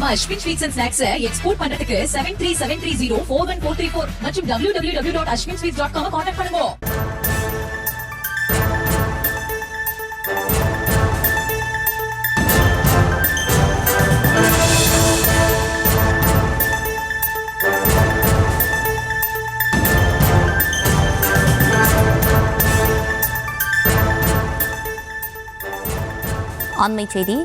நம்ம Ashwin sweets and snacks export பண்றதுக்கு 7373041434 மற்றும் www.ashwinsweets.com கான்டாக்ட் பண்ணுங்க. அண்மை செய்தி.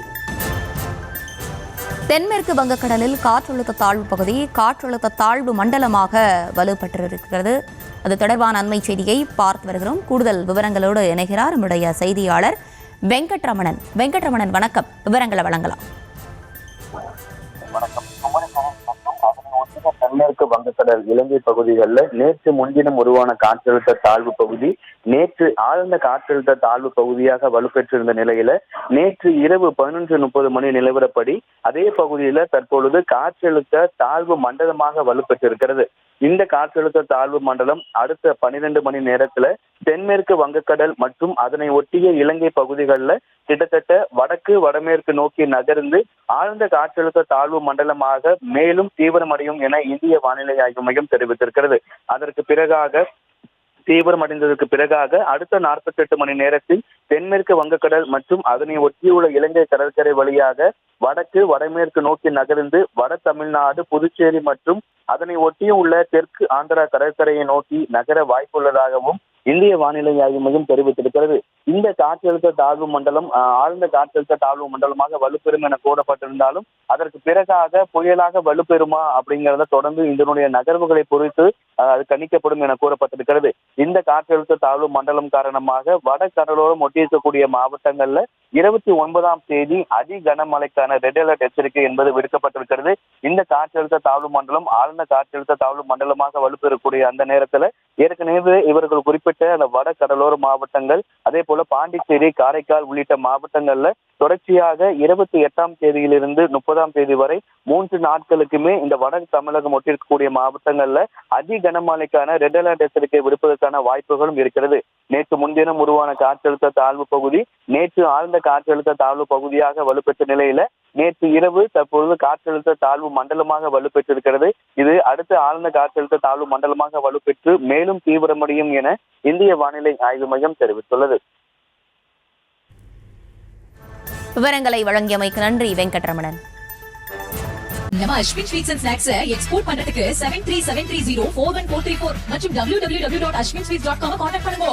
தென்மேற்கு வங்கக்கடலில் காற்றழுத்த தாழ்வு பகுதி காற்றழுத்த தாழ்வு மண்டலமாக வலுப்பெற்றிருக்கிறது. அது தொடர்பான அண்மை செய்தியை பார்த்து வருகிறோம். கூடுதல் விவரங்களோடு இணைகிறார் நம்முடைய செய்தியாளர் வெங்கட்ரமணன். வெங்கட்ரமணன், வணக்கம். விவரங்களை வழங்கலாம். தென்மேற்கு வங்கக்கடல் இலங்கை பகுதிகளில் நேற்று முன்தினம் உருவான காற்றழுத்த தாழ்வு பகுதி நேற்று ஆழ்ந்த காற்றழுத்த தாழ்வு பகுதியாக வலுப்பெற்றிருந்த நிலையில நேற்று இரவு 11:30 மணி நிலவரப்படி அதே பகுதியில தற்பொழுது காற்றழுத்த தாழ்வு மண்டலமாக வலுப்பெற்றிருக்கிறது. இந்த காற்றழுத்த தாழ்வு மண்டலம் அடுத்த 12 மணி நேரத்துல தென்மேற்கு வங்கக்கடல் மற்றும் அதனை ஒட்டிய இலங்கை பகுதிகளில் கிட்டத்தட்ட வடக்கு வடமேற்கு நோக்கி நகர்ந்து ஆழ்ந்த காற்றழுத்த தாழ்வு மண்டலமாக மேலும் தீவிரமடையும் என இந்திய வானிலை ஆய்வு மையம் தெரிவித்திருக்கிறது. அதற்கு பிறகாக தீவிரமடைந்ததற்கு பிறகாக அடுத்த 48 மணி நேரத்தில் தென்மேற்கு வங்கக்கடல் மற்றும் அதனை ஒட்டியுள்ள இலங்கை கடற்கரை வழியாக வடக்கு வடமேற்கு நோக்கி நகர்ந்து வட தமிழ்நாடு, புதுச்சேரி மற்றும் அதனை ஒட்டியுள்ள தெற்கு ஆந்திரா கடற்கரையை நோக்கி நகர வாய்ப்புள்ளதாகவும் இந்திய வானிலை ஆய்வு மையம் தெரிவித்திருக்கிறது. இந்த காற்றழுத்த தாழ்வு மண்டலம் ஆழ்ந்த காற்றழுத்த தாழ்வு மண்டலமாக வலுப்பெறும் என கூறப்பட்டிருந்தாலும் அதற்கு பிறகாக புயலாக வலுப்பெறுமா அப்படிங்கிறத தொடர்ந்து இதனுடைய நகர்வுகளை பொறுத்து அது கணிக்கப்படும் என கூறப்பட்டிருக்கிறது. இந்த காற்றழுத்த தாழ்வு மண்டலம் காரணமாக வட கடலோரம் ஒட்டியிருக்கக்கூடிய மாவட்டங்கள்ல 29ஆம் தேதி அதி கனமழைக்கான ரெட் அலர்ட் எச்சரிக்கை என்பது விடுக்கப்பட்டிருக்கிறது. இந்த காற்றழுத்த தாழ்வு மண்டலம் ஆழ்ந்த காற்றழுத்த தாழ்வு மண்டலமாக வலுப்பெறக்கூடிய அந்த நேரத்துல ஏற்கனவே இவர்கள் குறிப்பிட்ட அந்த வட கடலோர மாவட்டங்கள், அதே போல பாண்டிச்சேரி, காரைக்கால் உள்ளிட்ட மாவட்டங்கள்ல தொடர்ச்சியாக 28ஆம் தேதியிலிருந்து 30ஆம் தேதி வரை 3 நாட்களுக்குமே இந்த வட தமிழகம் ஒட்டியிருக்கக்கூடிய மாவட்டங்கள்ல அதி கனமழைக்கான ரெட் அலர்ட் எச்சரிக்கை விடுப்பதற்கான வாய்ப்புகளும் இருக்கிறது. நேற்று முன்தினம் உருவான காற்றழுத்த தாழ்வு பகுதி நேற்று ஆழ்ந்த காற்றழுத்த தாழ்வு பகுதியாக வலுப்பெற்ற நிலையில நேற்று இரவு தற்பொழுது காற்றழுத்த தாழ்வு மண்டலமாக வலுப்பெற்றிருக்கிறது. இது அடுத்த ஆழ்ந்த காற்றழுத்த தாழ்வு மண்டலமாக வலுப்பெற்று மேலும் தீவிரமடையும் என இந்திய வானிலை ஆய்வு மையம் தெரிவித்துள்ளது. விவரங்களை வழங்கியமைக்கு நன்றி வெங்கட்ரமணன். நம்ம Ashwin sweets and snacks export பண்றதுக்கு 7373041434 மற்றும் www.ashwinsweets.com கான்டாக்ட் பண்ணுங்க.